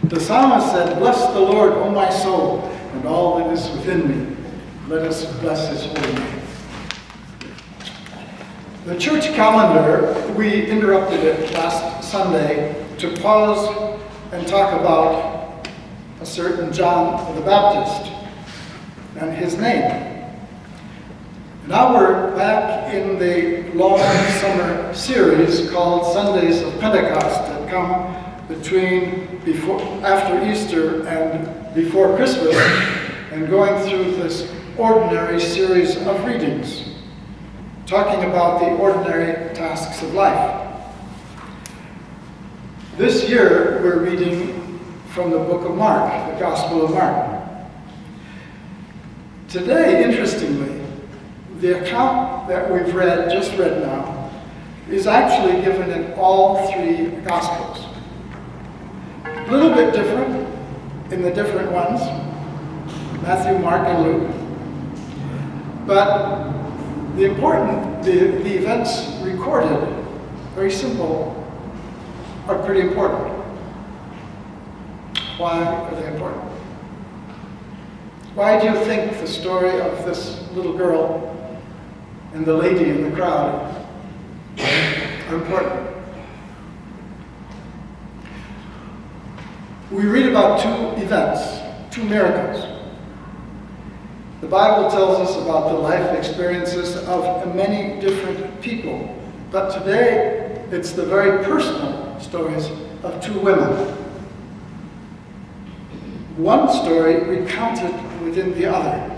The psalmist said, "Bless the Lord, O my soul, and all that is within me. Let us bless his holy name." The church calendar, we interrupted it last Sunday to pause and talk about a certain John the Baptist and his name. Now we're back in the long summer series called Sundays of Pentecost that come after Easter and before Christmas, and going through this ordinary series of readings, talking about the ordinary tasks of life. This year we're reading from the book of Mark, the Gospel of Mark. Today, interestingly, the account that we've just read now, is actually given in all three Gospels. A little bit different in the different ones, Matthew, Mark, and Luke. But the events recorded, very simple, are pretty important. Why are they important? Why do you think the story of this little girl and the lady in the crowd are important? We read about two events, two miracles. The Bible tells us about the life experiences of many different people, but today it's the very personal stories of two women. One story recounted within the other.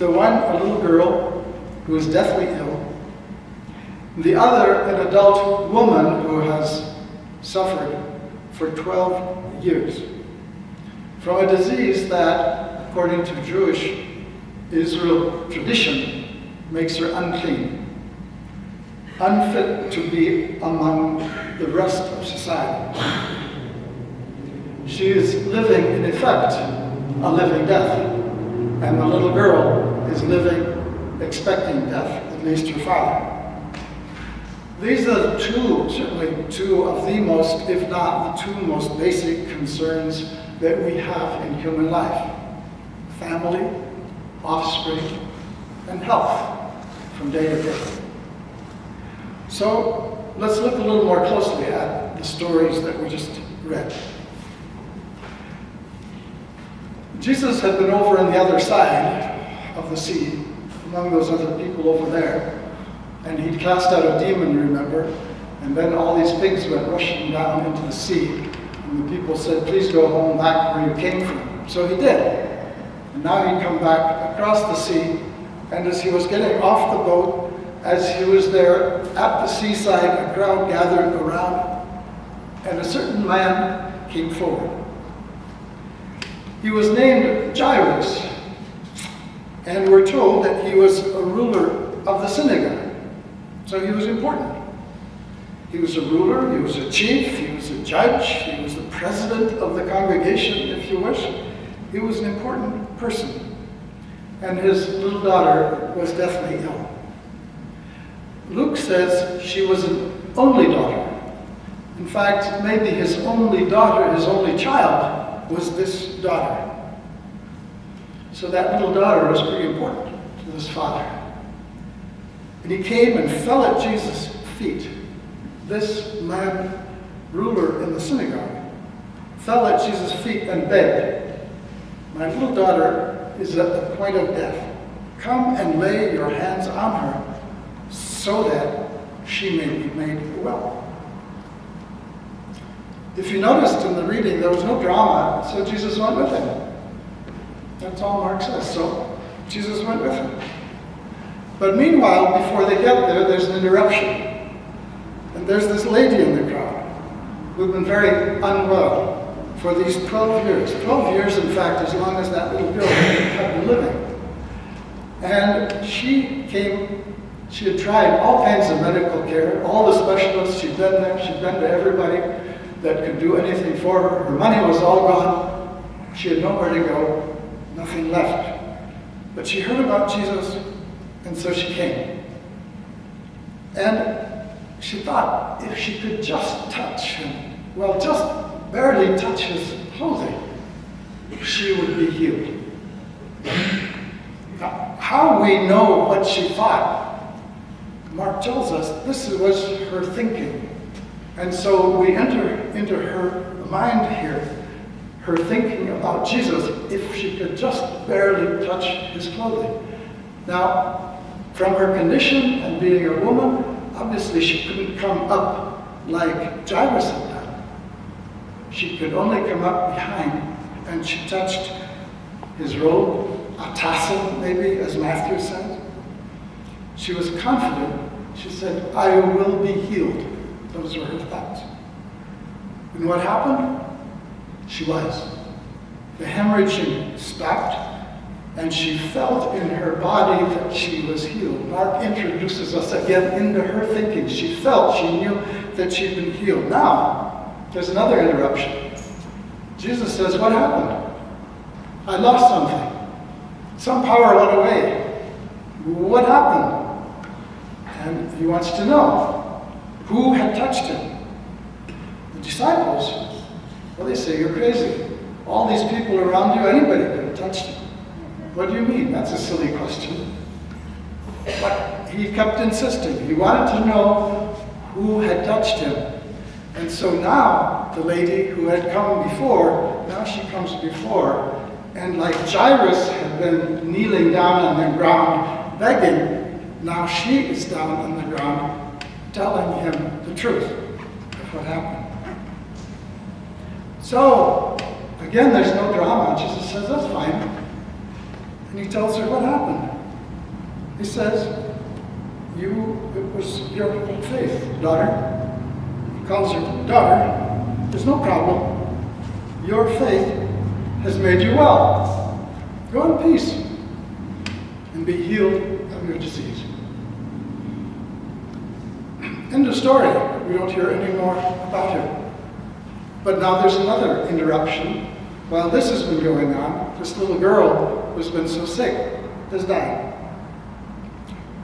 The one, a little girl who is deathly ill. The other, an adult woman who has suffered for 12 years from a disease that, according to Jewish Israel tradition, makes her unclean, unfit to be among the rest of society. She is living, in effect, a living death, and the little girl is living, expecting death, at least her father. These are certainly two of the most, if not the two most basic concerns that we have in human life: family, offspring, and health from day to day. So let's look a little more closely at the stories that we just read. Jesus had been over on the other side of the sea, among those other people over there, and he'd cast out a demon, remember, and then all these pigs went rushing down into the sea, and the people said, "Please go home back where you came from." So he did, and now he'd come back across the sea, and as he was getting off the boat, as he was there at the seaside, a crowd gathered around, and a certain man came forward. He was named Jairus, and we're told that he was a ruler of the synagogue. So he was important. He was a ruler, he was a chief, he was a judge, he was the president of the congregation, if you wish. He was an important person. And his little daughter was deathly ill. Luke says she was an only daughter. In fact, maybe his only daughter, his only child, was this daughter. So that little daughter was pretty important to this father. And he came and fell at Jesus' feet. This man, ruler in the synagogue, fell at Jesus' feet and begged, "My little daughter is at the point of death. Come and lay your hands on her so that she may be made well." If you noticed in the reading, there was no drama, so Jesus went with him. That's all Mark says. So Jesus went with him. But meanwhile, before they get there, there's an interruption. And there's this lady in the crowd who'd been very unwell for these 12 years. 12 years, in fact, as long as that little girl had been living. And she had tried all kinds of medical care, all the specialists, she'd been there, she'd been to everybody that could do anything for her. Her money was all gone. She had nowhere to go, nothing left. But she heard about Jesus, and so she came. And she thought if she could just touch him, well, just barely touch his clothing, she would be healed. Now, how we know what she thought, Mark tells us this was her thinking. And so we enter into her mind here, her thinking about Jesus, if she could just barely touch his clothing. Now, from her condition and being a woman, obviously she couldn't come up like Jairus had done. She could only come up behind, and she touched his robe, a tassel maybe, as Matthew said. She was confident. She said, I will be healed. Those were her thoughts. And what happened? She was. The hemorrhaging stopped, and she felt in her body that she was healed. Mark introduces us again into her thinking. She felt, she knew that she'd been healed. Now, there's another interruption. Jesus says, what happened? I lost something. Some power went away. What happened? And he wants to know who had touched him. The disciples, well, they say, you're crazy. All these people around you, anybody could have touched him. What do you mean? That's a silly question. But he kept insisting. He wanted to know who had touched him. And so now, the lady who had come before, now she comes before. And like Jairus had been kneeling down on the ground begging, now she is down on the ground telling him the truth of what happened. So, again, there's no drama. Jesus says, that's fine. And he tells her what happened. He says, it was your faith, daughter. He calls her daughter. There's no problem. Your faith has made you well. Go in peace and be healed of your disease. End of story. We don't hear any more about her. But now there's another interruption. While this has been going on, this little girl who's been so sick has died.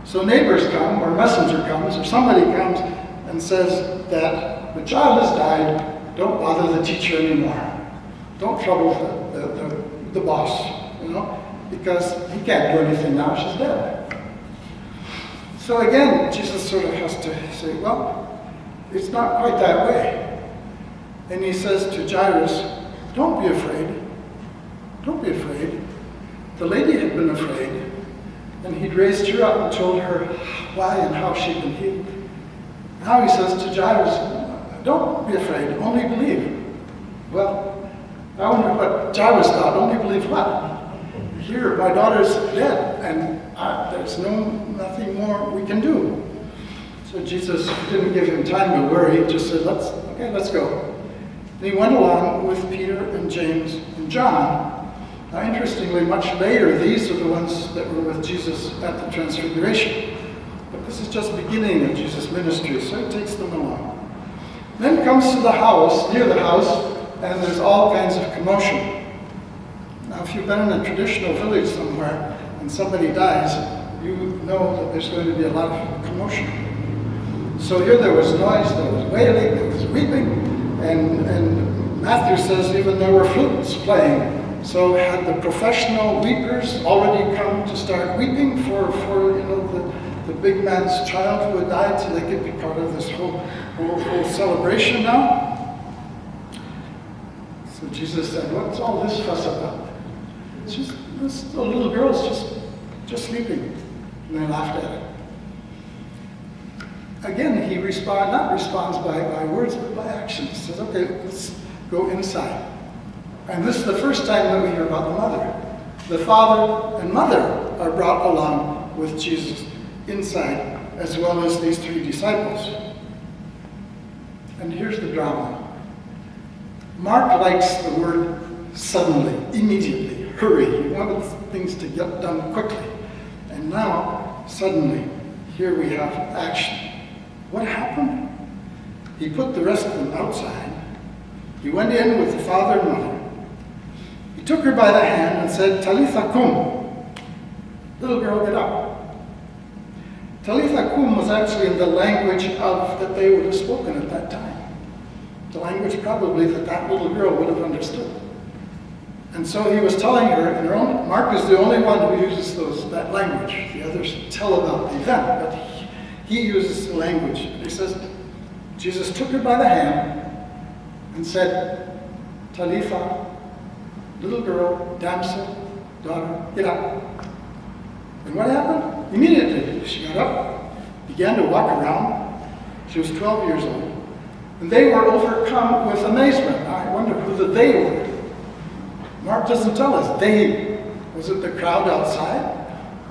So neighbors come, or a messenger comes, or somebody comes and says that the child has died, don't bother the teacher anymore. Don't trouble the boss, because he can't do anything now, she's dead. So again, Jesus sort of has to say, well, it's not quite that way. And he says to Jairus, don't be afraid. Don't be afraid. The lady had been afraid, and he'd raised her up and told her why and how she'd been healed. Now he says to Jairus, don't be afraid, only believe. Well, I wonder what Jairus thought, only believe what? Here, my daughter's dead, and there's nothing more we can do. So Jesus didn't give him time to worry, he just said, let's go. And he went along with Peter and James and John. Now, interestingly, much later, these are the ones that were with Jesus at the Transfiguration. But this is just beginning of Jesus' ministry, so he takes them along. Then comes to the house, near the house, and there's all kinds of commotion. Now, if you've been in a traditional village somewhere and somebody dies, you know that there's going to be a lot of commotion. So here there was noise, there was wailing, there was weeping, and Matthew says even there were flutes playing. So had the professional weepers already come to start weeping for the big man's child who had died, so they could be part of this whole celebration now? So Jesus said, what's all this fuss about? It's just, this little girl's just sleeping. And they laughed at it. Again, he not responds by words, but by action. He says, okay, let's go inside. And this is the first time that we hear about the mother. The father and mother are brought along with Jesus inside, as well as these three disciples. And here's the drama. Mark likes the word suddenly, immediately, hurry. He wanted things to get done quickly. And now, suddenly, here we have action. What happened? He put the rest of them outside. He went in with the father and mother. He took her by the hand and said, Talitha kum. Little girl, get up. Talitha kum was actually in the language that they would have spoken at that time. the language probably that little girl would have understood. And so he was telling her, in her own, Mark is the only one who uses that language. The others tell about the event, but he uses the language. He says, Jesus took her by the hand and said, Talitha, little girl, damsel, daughter, get up. And what happened? Immediately, she got up, began to walk around. She was 12 years old. And they were overcome with amazement. I wonder who the they were. Mark doesn't tell us. They, was it the crowd outside?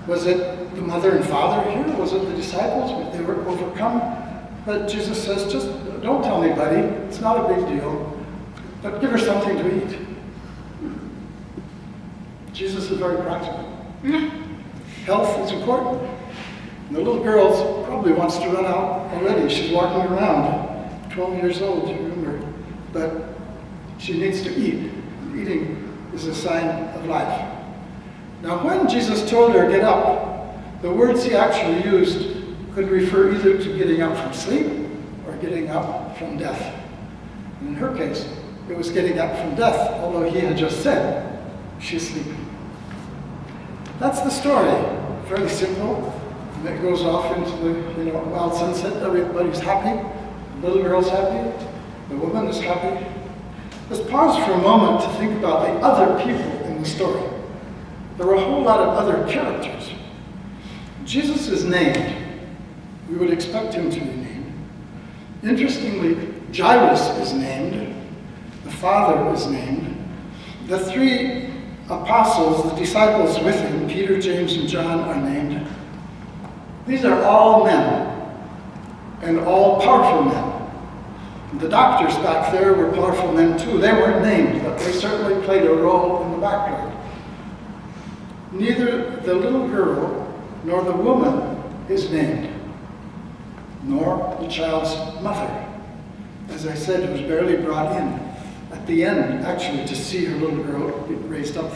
Was it the mother and father here? Was it the disciples? They were overcome. But Jesus says, just don't tell anybody. It's not a big deal. But give her something to eat. Jesus is very practical. Health is important. And the little girl probably wants to run out already. She's walking around, 12 years old, remember. But she needs to eat. Eating is a sign of life. Now, when Jesus told her, get up, the words he actually used could refer either to getting up from sleep or getting up from death. And in her case, it was getting up from death, although he had just said, she's sleeping. That's the story. Very simple. And it goes off into the wild sunset. Everybody's happy. The little girl's happy. The woman is happy. Let's pause for a moment to think about the other people in the story. There were a whole lot of other characters. Jesus is named. We would expect him to be named. Interestingly, Jairus is named. The father is named. The three apostles, the disciples with him, Peter, James, and John, are named. These are all men, and all powerful men. The doctors back there were powerful men too. They weren't named, but they certainly played a role in the background. Neither the little girl nor the woman is named, nor the child's mother. As I said, it was barely brought in at the end, actually, to see her little girl get raised up.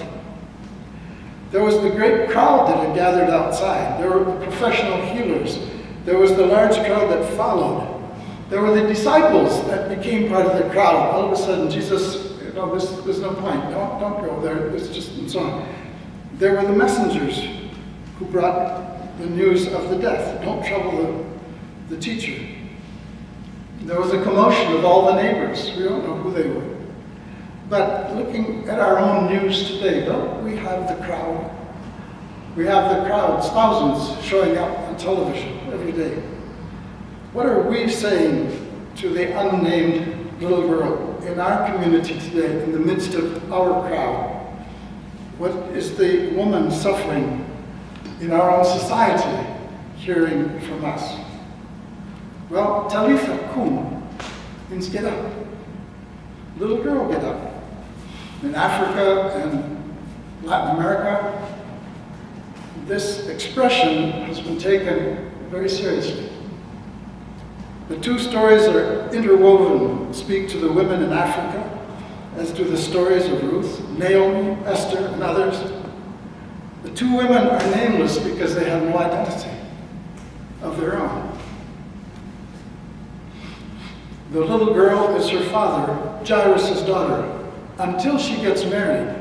There was the great crowd that had gathered outside. There were the professional healers. There was the large crowd that followed. There were the disciples that became part of the crowd. All of a sudden, Jesus, there's no point. Don't go there. It's just, and so on. There were the messengers who brought the news of the death. Don't trouble the teacher. There was a commotion of all the neighbors. We don't know who they were. But looking at our own news today, don't we have the crowd? We have the crowds, thousands showing up on television every day. What are we saying to the unnamed little girl in our community today, in the midst of our crowd? What is the woman suffering in our own society hearing from us? Well, Talitha kum means get up. Little girl, get up. In Africa and Latin America, this expression has been taken very seriously. The two stories are interwoven, speak to the women in Africa, as do the stories of Ruth, Naomi, Esther, and others. The two women are nameless because they have no identity of their own. The little girl is her father, Jairus' daughter, until she gets married.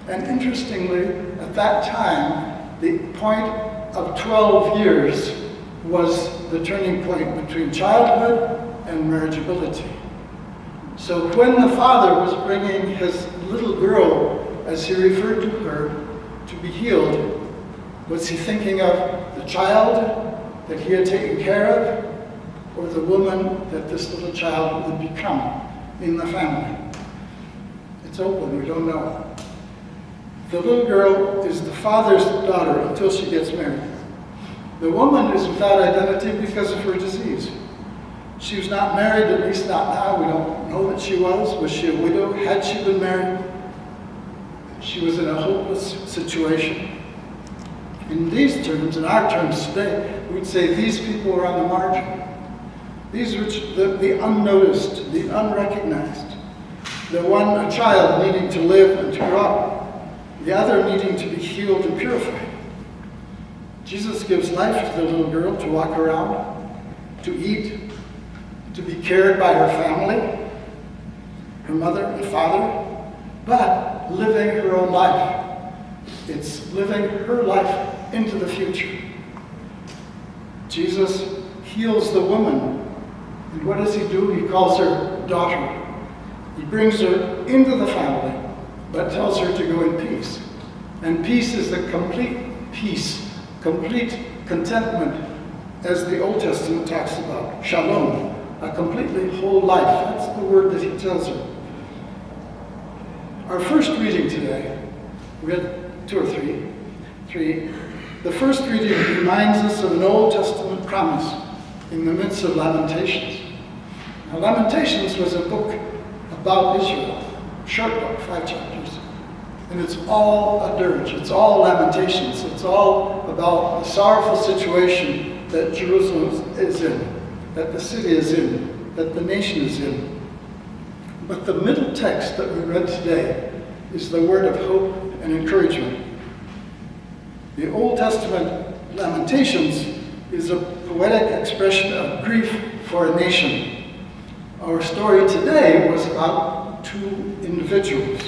And interestingly, at that time, the point of 12 years was the turning point between childhood and marriageability. So when the father was bringing his little girl, as he referred to her, to be healed, was he thinking of the child that he had taken care of, or the woman that this little child would become in the family? It's open, we don't know. The little girl is the father's daughter until she gets married. The woman is without identity because of her disease. She was not married, at least not now. We don't know that she was. Was she a widow? Had she been married? She was in a hopeless situation. In these terms, in our terms today, we'd say these people are on the margin. These are the unnoticed, the unrecognized. The one, a child needing to live and to grow up. The other needing to be healed and purified. Jesus gives life to the little girl to walk around, to eat, to be cared by her family, her mother and father, but living her own life. It's living her life into the future. Jesus heals the woman, and what does he do? He calls her daughter. He brings her into the family, but tells her to go in peace. And peace is the complete peace, complete contentment, as the Old Testament talks about. Shalom, a completely whole life. That's the word that he tells her. Our first reading today, we had two or three. The first reading reminds us of an Old Testament promise in the midst of Lamentations. Now, Lamentations was a book about Israel, short book, 5 chapters. And it's all a dirge, it's all lamentations, it's all about the sorrowful situation that Jerusalem is in, that the city is in, that the nation is in. But the middle text that we read today is the word of hope and encouragement. The Old Testament Lamentations is a poetic expression of grief for a nation. Our story today was about 2 individuals.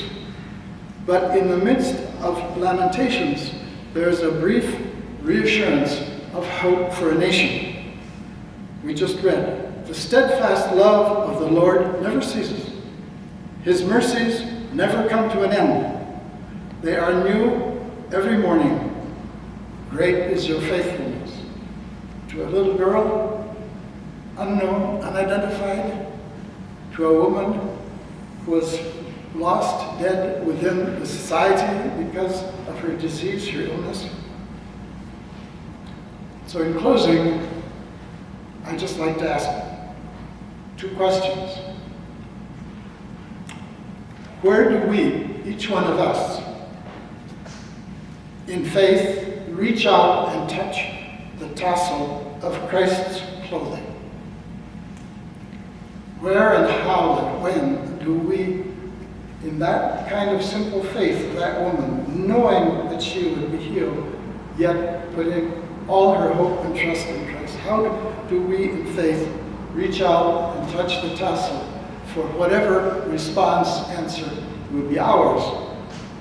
But in the midst of Lamentations, there is a brief reassurance of hope for a nation. We just read, "The steadfast love of the Lord never ceases. His mercies never come to an end. They are new every morning. Great is your faithfulness." To a little girl, unknown, unidentified, to a woman who was lost, dead within the society because of her disease, her illness. So in closing, I'd just like to ask 2 questions. Where do we, each one of us, in faith, reach out and touch the tassel of Christ's clothing? Where and how and when do we, in that kind of simple faith of that woman, knowing that she would be healed, yet putting all her hope and trust in Christ, how do we in faith reach out and touch the tassel for whatever response, answer would be ours?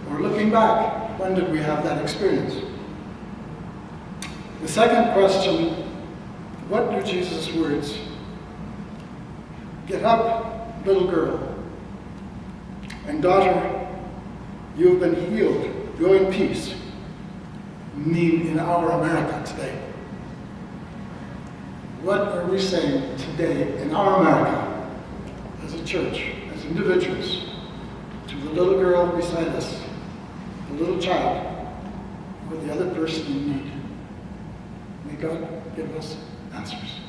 Or looking back, when did we have that experience? The second question, what do Jesus' words, "Get up, little girl, and daughter, you have been healed, go in peace," mean in our America today? What are we saying today in our America, as a church, as individuals, to the little girl beside us, the little child, or the other person in need? May God give us answers.